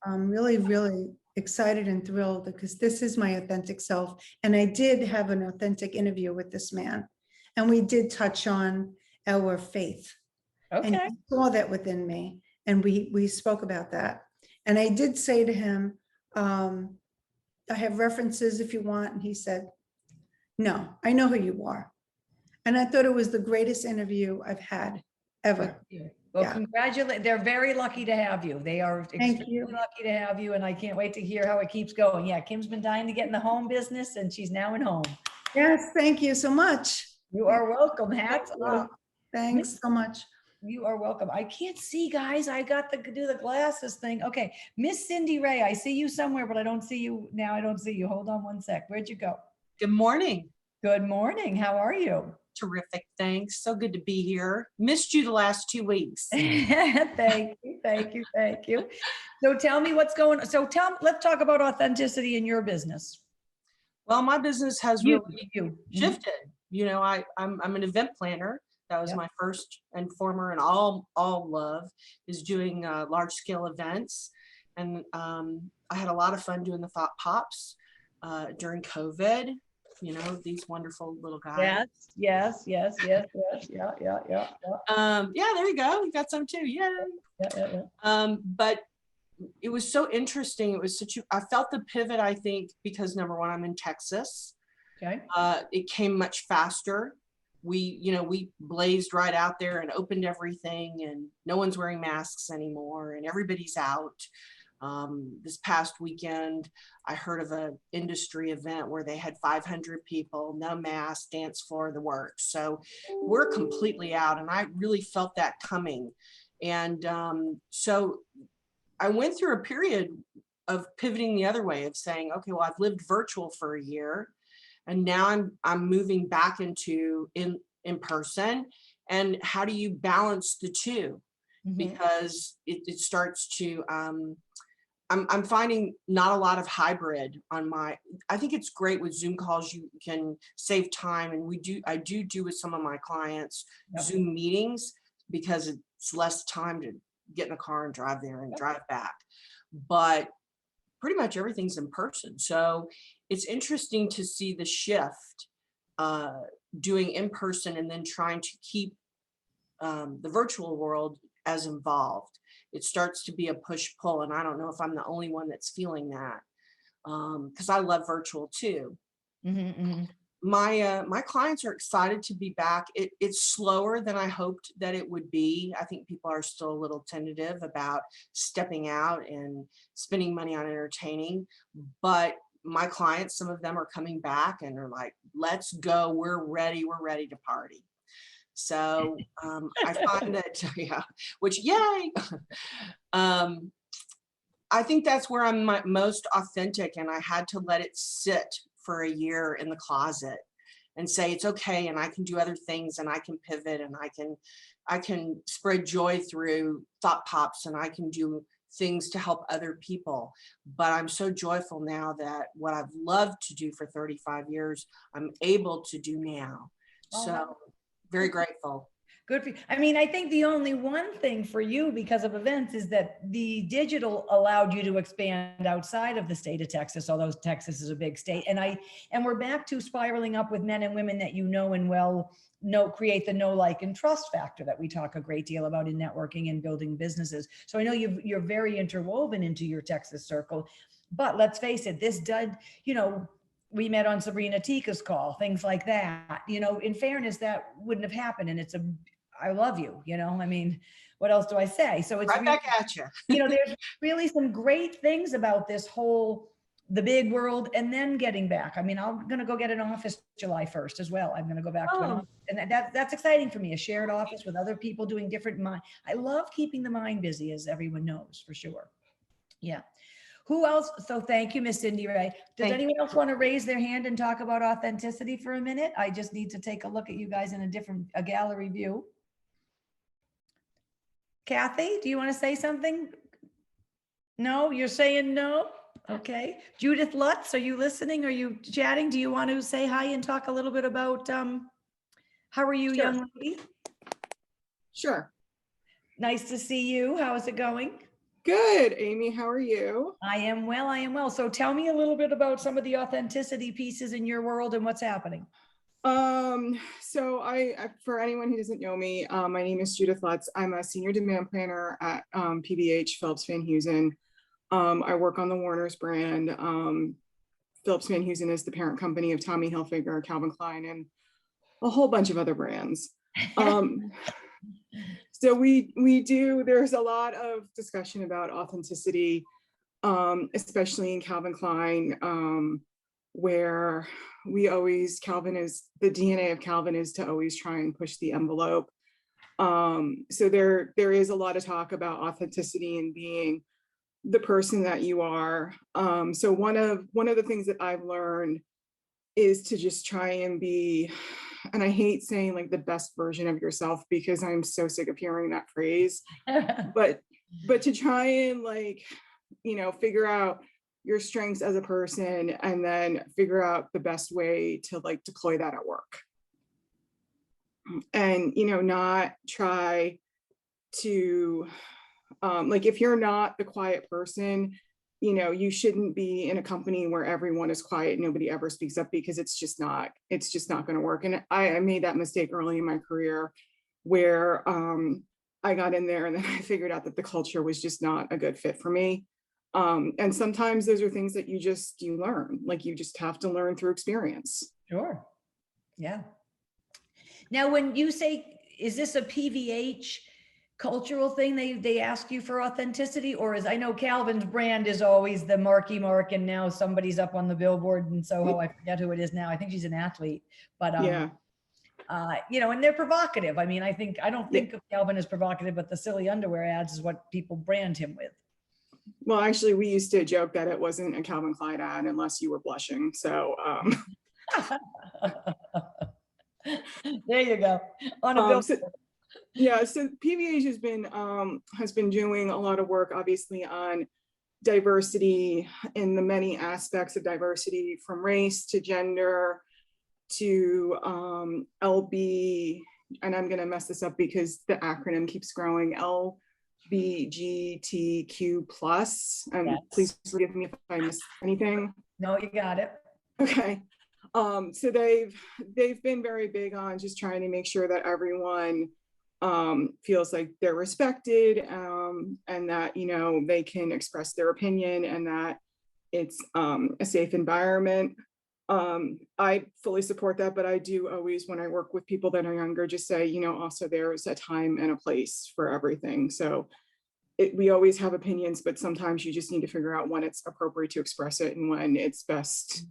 I'm really, really excited and thrilled because this is my authentic self. And I did have an authentic interview with this man. And we did touch on our faith. And Okay. he saw that within me. And we spoke about that. And I did say to him, I have references if you want. And he said, no, I know who you are. And I thought it was the greatest interview I've had ever. Well, Yeah. congratulate. They're very lucky to have you. They are Thank extremely you. lucky to have you. And I can't wait to hear how it keeps going. Yeah. Kim's been dying to get in the home business and she's now in home. Yes, thank you so much. You are welcome. Hats Thank you. off. Thanks so much. You are welcome. I can't see, guys. I got to do the glasses thing. Okay. Miss Cindy Ray, I see you somewhere, but I don't see you now. I don't see you. Hold on one sec. Where'd you go? Good morning. Good morning. How are you? Terrific. Thanks. So good to be here. Missed you the last 2 weeks. Thank you. Thank you. Thank you. So tell me what's going on. So let's talk about authenticity in your business. Well, my business has You. really shifted. You know, I'm an event planner. That was Yep. my first and former and all love is doing large scale events. And I had a lot of fun doing the Thought Pops during COVID. You know, these wonderful little guys. Yes. Yeah. Yeah, there you go. You got some too. Yeah. But it was so interesting. It was I felt the pivot, I think, because number one, I'm in Texas. Okay. It came much faster. we blazed right out there and opened everything, and no one's wearing masks anymore and everybody's out. This past weekend, I heard of an industry event where they had 500 people, no mask, dance floor, the works. So we're completely out, and I really felt that coming. And so I went through a period of pivoting the other way, of saying, okay, well, I've lived virtual for a year, and now I'm moving back into in person. And how do you balance the two? Because it starts to I'm finding not a lot of hybrid on my, I think it's great with Zoom calls. You can save time, and I do with some of my clients Yep. Zoom meetings, because it's less time to get in a car and drive there and drive back. But pretty much everything's in person. So it's interesting to see the shift, doing in person and then trying to keep the virtual world as involved. It starts to be a push-pull, and I don't know if I'm the only one that's feeling that, because I love virtual too. My clients are excited to be back. It's slower than I hoped that it would be. I think people are still a little tentative about stepping out and spending money on entertaining, but my clients, some of them are coming back and are like, let's go, we're ready to party. So I find that, yeah, which yay. I think that's where I'm most authentic, and I had to let it sit for a year in the closet and say it's okay, and I can do other things, and I can pivot, and I can spread joy through thought pops, and I can do things to help other people. But I'm so joyful now that what I've loved to do for 35 years, I'm able to do now. So very grateful. Good for you. I mean, I think the only one thing for you because of events is that the digital allowed you to expand outside of the state of Texas, although Texas is a big state. And we're back to spiraling up with men and women that you know and well know, create the know, like, and trust factor that we talk a great deal about in networking and building businesses. So I know you're very interwoven into your Texas circle, but let's face it, this did, we met on Sabrina Tika's call, things like that. In fairness, that wouldn't have happened. And I love you, I mean, what else do I say? So it's right really, back at you. there's really some great things about this whole, the big world, and then getting back. I mean, I'm going to go get an office July 1st as well. I'm going to go back to an office, and that's exciting for me, a shared office with other people doing different mind. I love keeping the mind busy, as everyone knows, for sure. Yeah. Who else? So thank you, Miss Cindy Ray. Does anyone else want to raise their hand and talk about authenticity for a minute? I just need to take a look at you guys in a gallery view. Kathy, do you want to say something? No, you're saying no? Okay. Judith Lutz, are you listening? Are you chatting? Do you want to say hi and talk a little bit about, how are you, young lady? Sure. Nice to see you. How is it going? Good. Amy, how are you? I am well. So tell me a little bit about some of the authenticity pieces in your world and what's happening. So for anyone who doesn't know me, my name is Judith Lutz. I'm a senior demand planner at PVH Phillips Van Heusen. I work on the Warner's brand. Phillips Van Heusen is the parent company of Tommy Hilfiger, Calvin Klein, and a whole bunch of other brands. So there's a lot of discussion about authenticity, especially in Calvin Klein, where the DNA of Calvin is to always try and push the envelope. So there is a lot of talk about authenticity and being the person that you are. So one of the things that I've learned is to just try and be, and I hate saying like the best version of yourself because I'm so sick of hearing that phrase, but to try and figure out your strengths as a person and then figure out the best way to deploy that at work. And, not try to, if you're not the quiet person, you shouldn't be in a company where everyone is quiet, nobody ever speaks up, because it's just not going to work. And I made that mistake early in my career where I got in there and then I figured out that the culture was just not a good fit for me. And sometimes those are things that you learn, you just have to learn through experience. Sure. Yeah. Now, when you say, is this a PVH cultural thing? They ask you for authenticity, or I know Calvin's brand is always the Marky Mark, and now somebody's up on the billboard in Soho. I forget who it is now. I think she's an athlete, but Yeah. and they're provocative. I mean, I don't think of Calvin as provocative, but the silly underwear ads is what people brand him with. Well, actually, we used to joke that it wasn't a Calvin Klein ad unless you were blushing. So, There you go. On a so billboard. yeah, so PVH has been doing a lot of work, obviously, on diversity in the many aspects of diversity, from race to gender to LB, and I'm gonna mess this up because the acronym keeps growing, LBGTQ plus. And Yes. please forgive me if I miss anything. No, you got it. Okay. So they've been very big on just trying to make sure that everyone feels like they're respected, and that, you know, they can express their opinion, and that it's a safe environment. I fully support that, but I do always, when I work with people that are younger, just say, you know, also there's a time and a place for everything. So we always have opinions, but sometimes you just need to figure out when it's appropriate to express it and when it's best,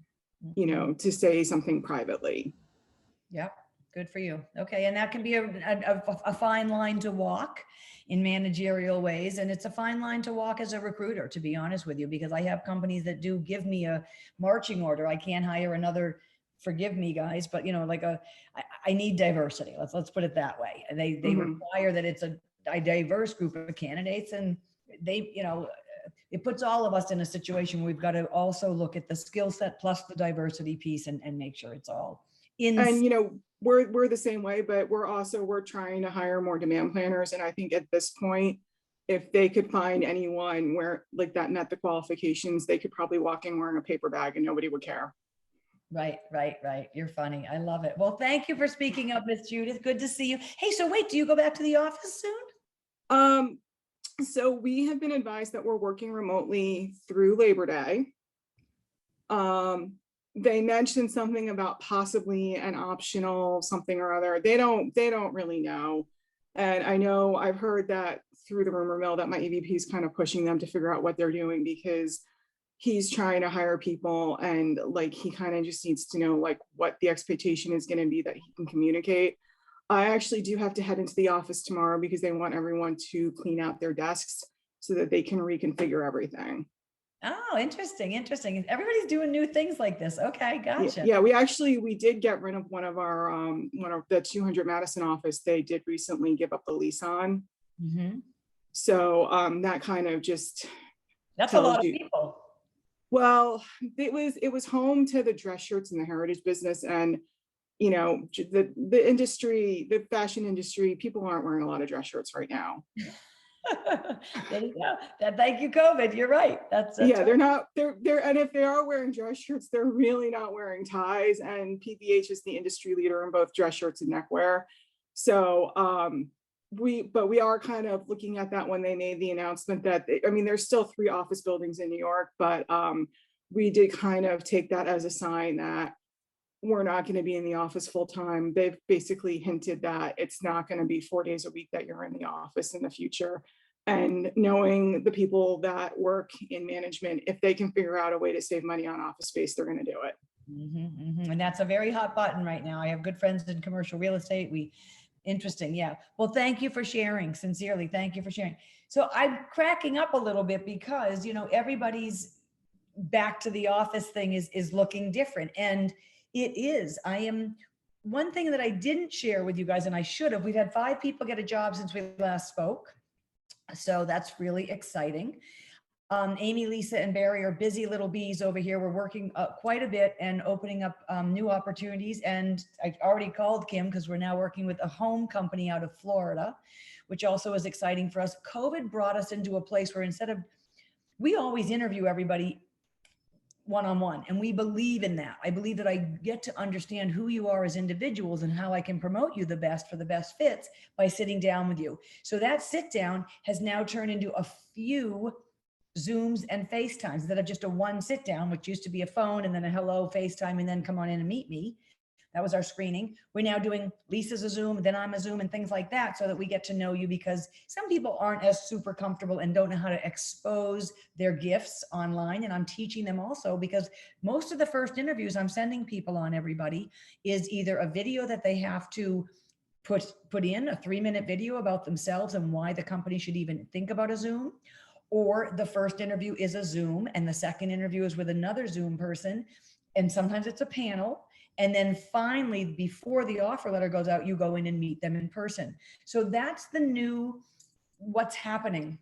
you know, to say something privately. Yep. Good for you. Okay. And that can be a fine line to walk in managerial ways. And it's a fine line to walk as a recruiter, to be honest with you, because I have companies that do give me a marching order. I can't hire another, forgive me guys, but you know, like I need diversity. Let's put it that way. And they require that it's a diverse group of candidates, and they, you know, it puts all of us in a situation where we've got to also look at the skill set plus the diversity piece and make sure it's all in. And, you know, we're the same way, but we're trying to hire more demand planners. And I think at this point, if they could find anyone where like that met the qualifications, they could probably walk in wearing a paper bag and nobody would care. Right. You're funny. I love it. Well, thank you for speaking up, Miss Judith. Good to see you. Hey, so wait, do you go back to the office soon? So we have been advised that we're working remotely through Labor Day. They mentioned something about possibly an optional something or other. They don't really know. And I know I've heard that through the rumor mill that my EVP is kind of pushing them to figure out what they're doing, because he's trying to hire people, and like he kind of just needs to know like what the expectation is going to be that he can communicate. I actually do have to head into the office tomorrow because they want everyone to clean out their desks so that they can reconfigure everything. Oh, interesting. Everybody's doing new things like this. Okay, gotcha. Yeah, we did get rid of one of the 200 Madison office. They did recently give up the lease on. Mm-hmm. So that kind of just That's a lot of people. Well, it was home to the dress shirts and the heritage business, and you know, the industry, the fashion industry, people aren't wearing a lot of dress shirts right now. There you go. Thank you, COVID. You're right. That's yeah, they're not, and if they are wearing dress shirts, they're really not wearing ties. And PVH is the industry leader in both dress shirts and neckwear. So we are kind of looking at that when they made the announcement that there's still 3 office buildings in New York, but we did kind of take that as a sign that we're not going to be in the office full time. They've basically hinted that it's not going to be 4 days a week that you're in the office in the future. And knowing the people that work in management, if they can figure out a way to save money on office space, they're going to do it. Mm-hmm, mm-hmm. And that's a very hot button right now. I have good friends in commercial real estate. Interesting. Yeah. Well, thank you for sharing. Sincerely. Thank you for sharing. So I'm cracking up a little bit because, you know, everybody's back to the office thing is looking different. And it is. One thing that I didn't share with you guys, and I should have, we've had 5 people get a job since we last spoke. So that's really exciting. Amy, Lisa, and Barry are busy little bees over here. We're working quite a bit and opening up new opportunities. And I already called Kim because we're now working with a home company out of Florida, which also is exciting for us. COVID brought us into a place where we always interview everybody one-on-one, and we believe in that. I believe that I get to understand who you are as individuals and how I can promote you the best for the best fits by sitting down with you. So that sit down has now turned into a few Zooms and FaceTimes instead of just a one sit down, which used to be a phone and then a hello FaceTime and then come on in and meet me. That was our screening. We're now doing Lisa's a Zoom, then I'm a Zoom and things like that so that we get to know you, because some people aren't as super comfortable and don't know how to expose their gifts online. And I'm teaching them also, because most of the first interviews I'm sending people on, everybody, is either a video that they have to put in, a 3-minute video about themselves and why the company should even think about a Zoom, or the first interview is a Zoom and the second interview is with another Zoom person. And sometimes it's a panel. And then finally, before the offer letter goes out, you go in and meet them in person. So that's the new, what's happening.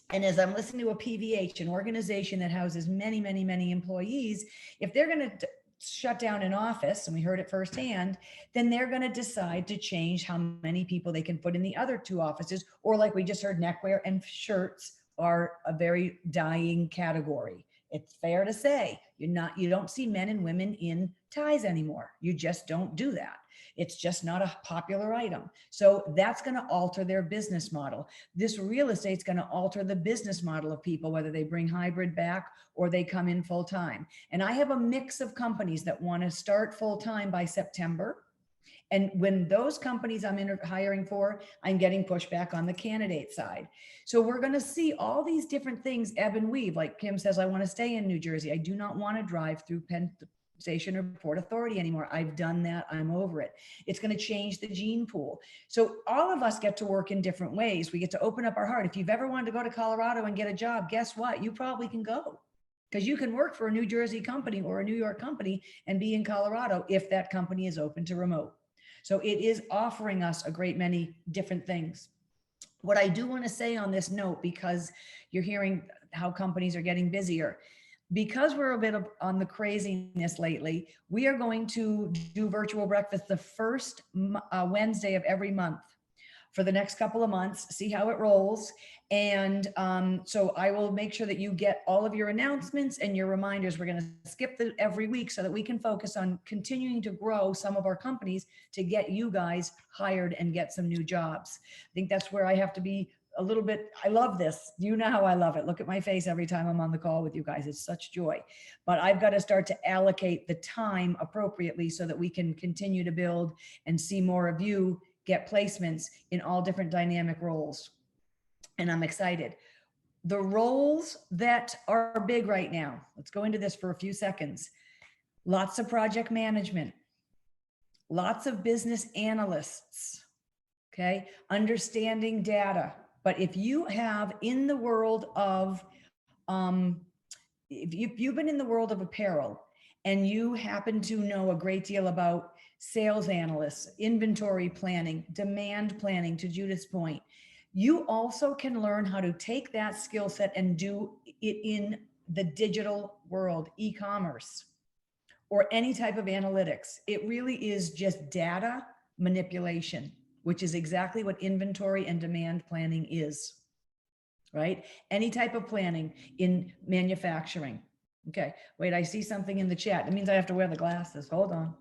And as I'm listening to a PVH, an organization that houses many, many, many employees, if they're going to shut down an office, and we heard it firsthand, then they're going to decide to change how many people they can put in the other 2 offices. Or like we just heard, neckwear and shirts are a very dying category. It's fair to say you don't see men and women in ties anymore. You just don't do that. It's just not a popular item. So that's going to alter their business model. This real estate's going to alter the business model of people, whether they bring hybrid back or they come in full time. And I have a mix of companies that want to start full time by September. And when those companies I'm hiring for, I'm getting pushback on the candidate side. So we're going to see all these different things ebb and weave. Like Kim says, I want to stay in New Jersey. I do not want to drive through Penn Station or Port Authority anymore. I've done that. I'm over it. It's going to change the gene pool. So all of us get to work in different ways. We get to open up our heart. If you've ever wanted to go to Colorado and get a job, guess what? You probably can go, because you can work for a New Jersey company or a New York company and be in Colorado if that company is open to remote. So it is offering us a great many different things. What I do want to say on this note, because you're hearing how companies are getting busier, because we're a bit on the craziness lately, we are going to do virtual breakfast the first Wednesday of every month for the next couple of months, see how it rolls. And so I will make sure that you get all of your announcements and your reminders. We're going to skip every week so that we can focus on continuing to grow some of our companies to get you guys hired and get some new jobs. I think that's where I have to be a little bit. I love this. You know how I love it. Look at my face every time I'm on the call with you guys. It's such joy. But I've got to start to allocate the time appropriately so that we can continue to build and see more of you get placements in all different dynamic roles. And I'm excited. The roles that are big right now, let's go into this for a few seconds. Lots of project management, lots of business analysts, okay? Understanding data. But if you have in the world of, if you've been in the world of apparel and you happen to know a great deal about sales analysts, inventory planning, demand planning, to Judith's point, you also can learn how to take that skill set and do it in the digital world, e-commerce, or any type of analytics. It really is just data manipulation, which is exactly what inventory and demand planning is, right? Any type of planning in manufacturing. Okay, wait, I see something in the chat. It means I have to wear the glasses. Hold on.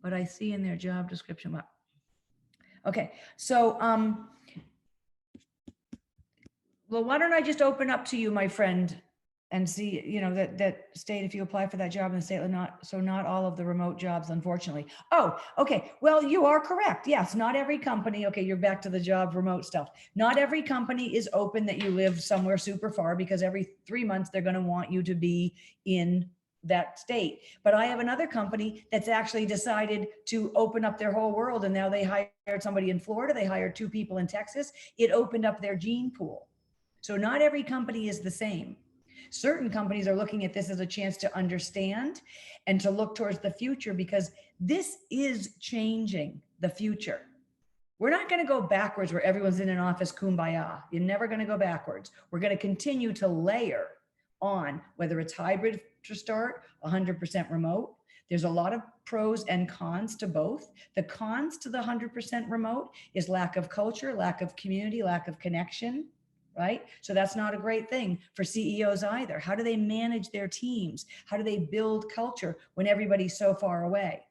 What I see in their job description. Okay, so, well, why don't I just open up to you, my friend, and see, you know, that state, if you apply for that job in the state, not all of the remote jobs, unfortunately. Oh, okay. Well, you are correct. Yes, not every company. Okay, you're back to the job remote stuff. Not every company is open that you live somewhere super far, because every 3 months they're going to want you to be in that state. But I have another company that's actually decided to open up their whole world. And now they hired somebody in Florida. They hired 2 people in Texas. It opened up their gene pool. So not every company is the same. Certain companies are looking at this as a chance to understand and to look towards the future, because this is changing the future. We're not going to go backwards where everyone's in an office kumbaya. You're never going to go backwards. We're going to continue to layer on, whether it's hybrid to start, 100% remote. There's a lot of pros and cons to both. The cons to the 100% remote is lack of culture, lack of community, lack of connection, right? So that's not a great thing for CEOs either. How do they manage their teams? How do they build culture when everybody's so far away?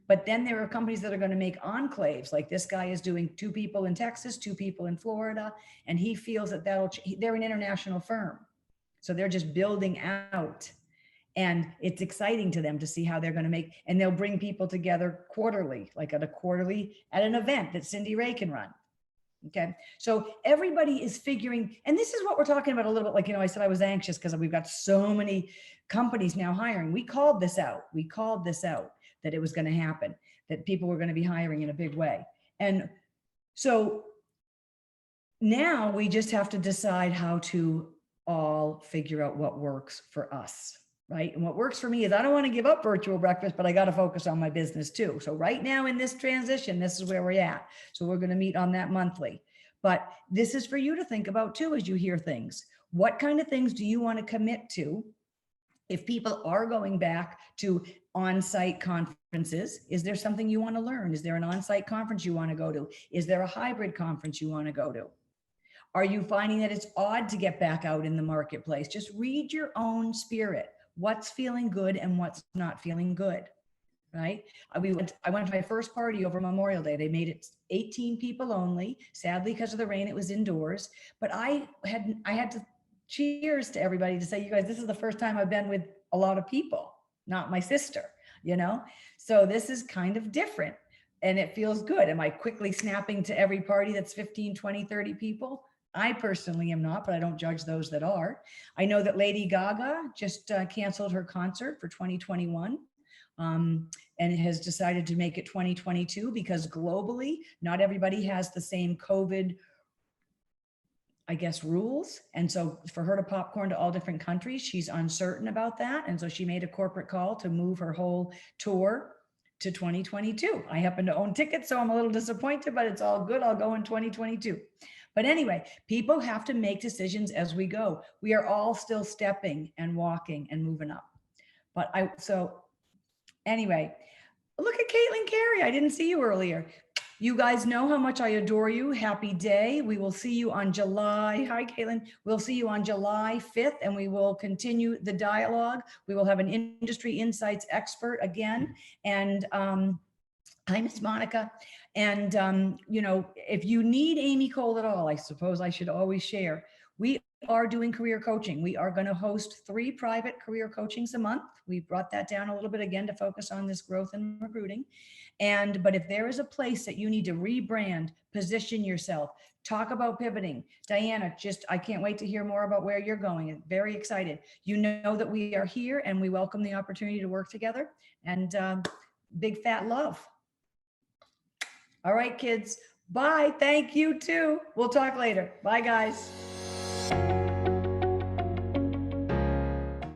But then there are companies that are going to make enclaves, like this guy is doing 2 people in Texas, 2 people in Florida, and he feels that they're an international firm. So they're just building out. And it's exciting to them to see how they're going to make, and they'll bring people together quarterly, like at an event that Cindy Ray can run. Okay. So everybody is figuring, and this is what we're talking about a little bit. Like, I said, I was anxious because we've got so many companies now hiring. We called this out that it was going to happen, that people were going to be hiring in a big way. And so now we just have to decide how to all figure out what works for us, right? And what works for me is I don't want to give up virtual breakfast, but I got to focus on my business too. So right now in this transition, this is where we're at. So we're going to meet on that monthly. But this is for you to think about too as you hear things. What kind of things do you want to commit to? If people are going back to on-site conferences, is there something you want to learn? Is there an on-site conference you want to go to? Is there a hybrid conference you want to go to? Are you finding that it's odd to get back out in the marketplace? Just read your own spirit. What's feeling good and what's not feeling good, right? I went to my first party over Memorial Day. They made it 18 people only. Sadly, because of the rain, it was indoors. But I had to cheers to everybody to say, you guys, this is the first time I've been with a lot of people, not my sister, So this is kind of different and it feels good. Am I quickly snapping to every party that's 15, 20, 30 people? I personally am not, but I don't judge those that are. I know that Lady Gaga just canceled her concert for 2021 and has decided to make it 2022 because globally, not everybody has the same COVID, I guess, rules. And so for her to popcorn to all different countries, she's uncertain about that. And so she made a corporate call to move her whole tour to 2022. I happen to own tickets, so I'm a little disappointed, but it's all good. I'll go in 2022. But anyway, people have to make decisions as we go. We are all still stepping and walking and moving up. So anyway, look at Caitlin Carey. I didn't see you earlier. You guys know how much I adore you. Happy day. We will see you on hi, Caitlin. We'll see you on July 5th and we will continue the dialogue. We will have an industry insights expert again. And hi, Miss Monica. And, if you need Amy Cole at all, I suppose I should always share, we are doing career coaching. We are going to host 3 private career coachings a month. We brought that down a little bit again to focus on this growth and recruiting. But if there is a place that you need to rebrand, position yourself, talk about pivoting, Diana, I can't wait to hear more about where you're going. I'm very excited. You know that we are here and we welcome the opportunity to work together, and big fat love. All right, kids. Bye. Thank you too. We'll talk later. Bye, guys.